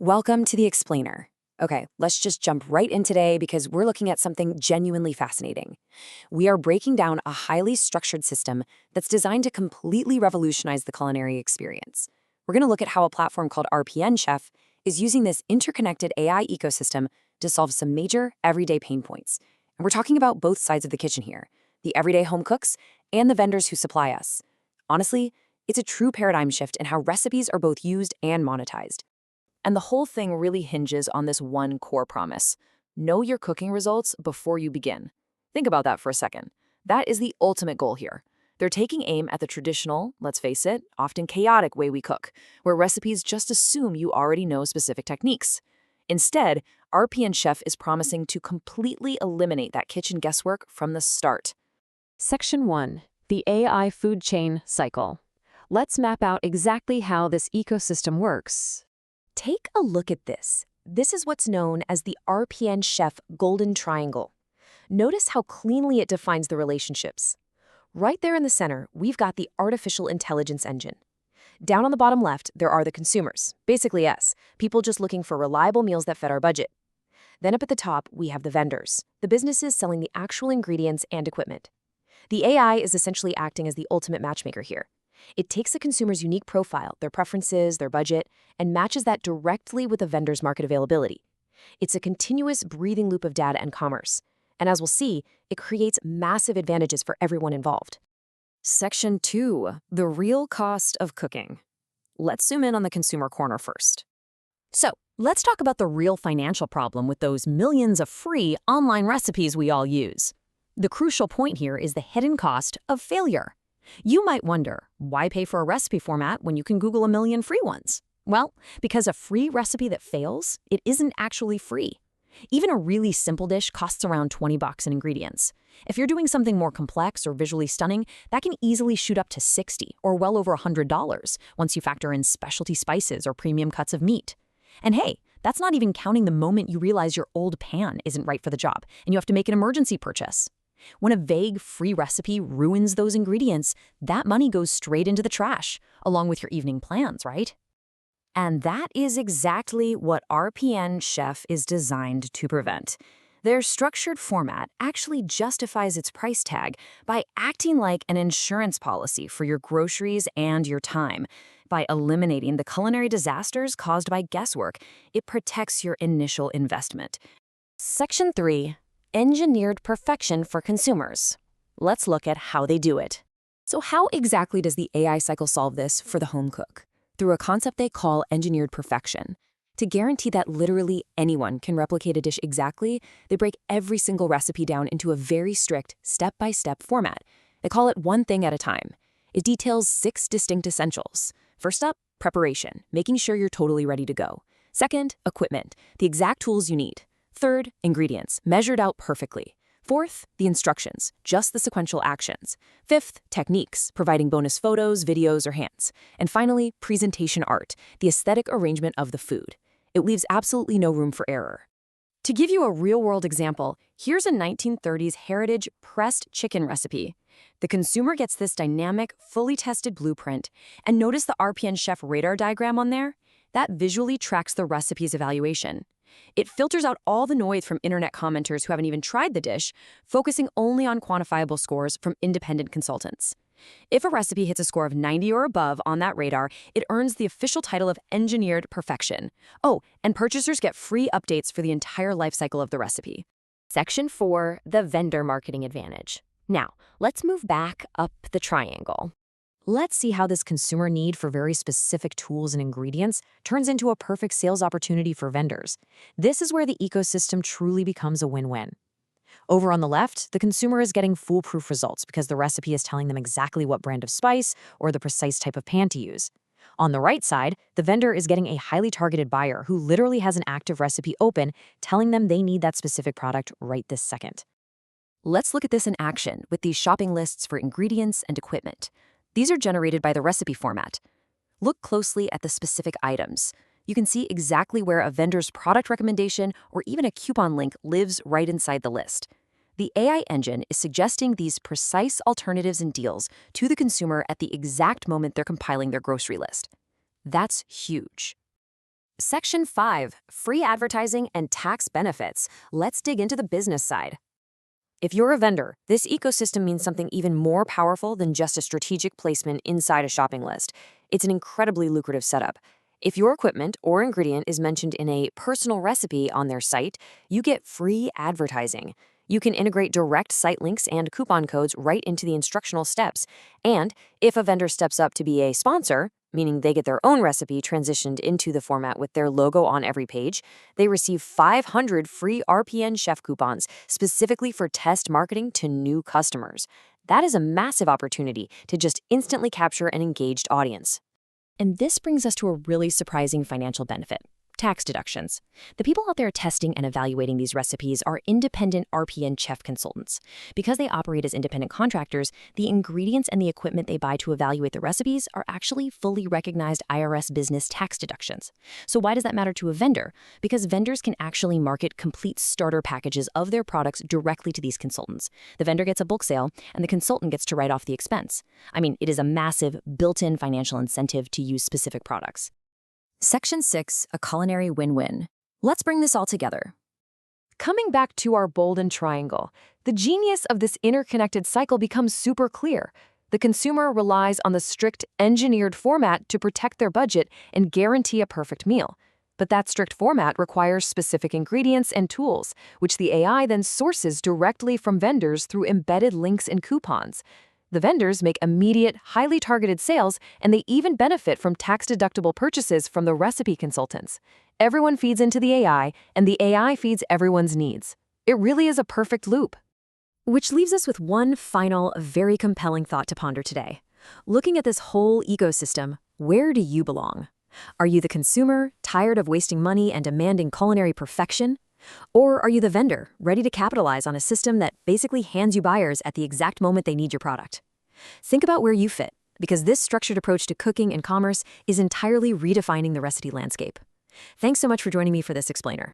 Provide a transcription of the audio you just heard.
Welcome to the Explainer. Okay, let's just jump right in today because we're looking at something genuinely fascinating. We are breaking down a highly structured system that's designed to completely revolutionize the culinary experience. We're going to look at how a platform called RPNchef is using this interconnected AI ecosystem to solve some major everyday pain points. And we're talking about both sides of the kitchen here, the everyday home cooks and the vendors who supply us. Honestly, it's a true paradigm shift in how recipes are both used and monetized. And the whole thing really hinges on this one core promise: know your cooking results before you begin. Think about that for a second. That is the ultimate goal here. They're taking aim at the traditional, let's face it, often chaotic way we cook, where recipes just assume you already know specific techniques. Instead, RPNchef is promising to completely eliminate that kitchen guesswork from the start. Section 1. The AI Food Chain Cycle. Let's map out exactly how this ecosystem works. Take a look at this. This is what's known as the RPNchef Golden Triangle. Notice how cleanly it defines the relationships. Right there in the center, we've got the artificial intelligence engine. Down on the bottom left, there are the consumers, basically us, people just looking for reliable meals that fit our budget. Then up at the top, we have the vendors, the businesses selling the actual ingredients and equipment. The AI is essentially acting as the ultimate matchmaker here. It takes a consumer's unique profile, their preferences, their budget, and matches that directly with the vendor's market availability. It's a continuous breathing loop of data and commerce. And as we'll see, it creates massive advantages for everyone involved. Section 2. The real cost of cooking. Let's zoom in on the consumer corner first. So, let's talk about the real financial problem with those millions of free online recipes we all use. The crucial point here is the hidden cost of failure. You might wonder, why pay for a recipe format when you can Google a million free ones? Well, because a free recipe that fails, it isn't actually free. Even a really simple dish costs around $20 in ingredients. If you're doing something more complex or visually stunning, that can easily shoot up to $60 or well over $100 once you factor in specialty spices or premium cuts of meat. And hey, that's not even counting the moment you realize your old pan isn't right for the job and you have to make an emergency purchase. When a vague, free recipe ruins those ingredients, that money goes straight into the trash, along with your evening plans, right? And that is exactly what RPNchef is designed to prevent. Their structured format actually justifies its price tag by acting like an insurance policy for your groceries and your time. By eliminating the culinary disasters caused by guesswork, it protects your initial investment. Section 3. Engineered perfection for consumers. Let's look at how they do it. So how exactly does the AI cycle solve this for the home cook? Through a concept they call engineered perfection. To guarantee that literally anyone can replicate a dish exactly, they break every single recipe down into a very strict step-by-step format. They call it one thing at a time. It details 6 distinct essentials. First up, preparation, making sure you're totally ready to go. Second, equipment, the exact tools you need. Third, ingredients, measured out perfectly. Fourth, the instructions, just the sequential actions. Fifth, techniques, providing bonus photos, videos, or hands. And finally, presentation art, the aesthetic arrangement of the food. It leaves absolutely no room for error. To give you a real-world example, here's a 1930s heritage pressed chicken recipe. The consumer gets this dynamic, fully tested blueprint, and notice the RPNchef radar diagram on there? That visually tracks the recipe's evaluation. It filters out all the noise from internet commenters who haven't even tried the dish, focusing only on quantifiable scores from independent consultants. If a recipe hits a score of 90 or above on that radar, it earns the official title of engineered perfection. Oh, and purchasers get free updates for the entire life cycle of the recipe. Section 4, the vendor marketing advantage. Now, let's move back up the triangle. Let's see how this consumer need for very specific tools and ingredients turns into a perfect sales opportunity for vendors. This is where the ecosystem truly becomes a win-win. Over on the left, the consumer is getting foolproof results because the recipe is telling them exactly what brand of spice or the precise type of pan to use. On the right side, the vendor is getting a highly targeted buyer who literally has an active recipe open, telling them they need that specific product right this second. Let's look at this in action with these shopping lists for ingredients and equipment. These are generated by the recipe format. Look closely at the specific items. You can see exactly where a vendor's product recommendation or even a coupon link lives right inside the list. The AI engine is suggesting these precise alternatives and deals to the consumer at the exact moment they're compiling their grocery list. That's huge. Section 5, Free Advertising and Tax Benefits. Let's dig into the business side. If you're a vendor, this ecosystem means something even more powerful than just a strategic placement inside a shopping list. It's an incredibly lucrative setup. If your equipment or ingredient is mentioned in a personal recipe on their site, you get free advertising. You can integrate direct site links and coupon codes right into the instructional steps. And if a vendor steps up to be a sponsor, meaning they get their own recipe transitioned into the format with their logo on every page, they receive 500 free RPNchef coupons specifically for test marketing to new customers. That is a massive opportunity to just instantly capture an engaged audience. And this brings us to a really surprising financial benefit: tax deductions. The people out there testing and evaluating these recipes are independent RPNchef consultants. Because they operate as independent contractors, the ingredients and the equipment they buy to evaluate the recipes are actually fully recognized IRS business tax deductions. So why does that matter to a vendor? Because vendors can actually market complete starter packages of their products directly to these consultants. The vendor gets a bulk sale, and the consultant gets to write off the expense. I mean, it is a massive built-in financial incentive to use specific products. Section 6, a culinary win-win. Let's bring this all together. Coming back to our golden triangle, the genius of this interconnected cycle becomes super clear. The consumer relies on the strict engineered format to protect their budget and guarantee a perfect meal. But that strict format requires specific ingredients and tools, which the AI then sources directly from vendors through embedded links and coupons. The vendors make immediate, highly targeted sales, and they even benefit from tax-deductible purchases from the recipe consultants. Everyone feeds into the AI, and the AI feeds everyone's needs. It really is a perfect loop. Which leaves us with one final, very compelling thought to ponder today. Looking at this whole ecosystem, where do you belong? Are you the consumer, tired of wasting money and demanding culinary perfection? Or are you the vendor, ready to capitalize on a system that basically hands you buyers at the exact moment they need your product? Think about where you fit, because this structured approach to cooking and commerce is entirely redefining the recipe landscape. Thanks so much for joining me for this explainer.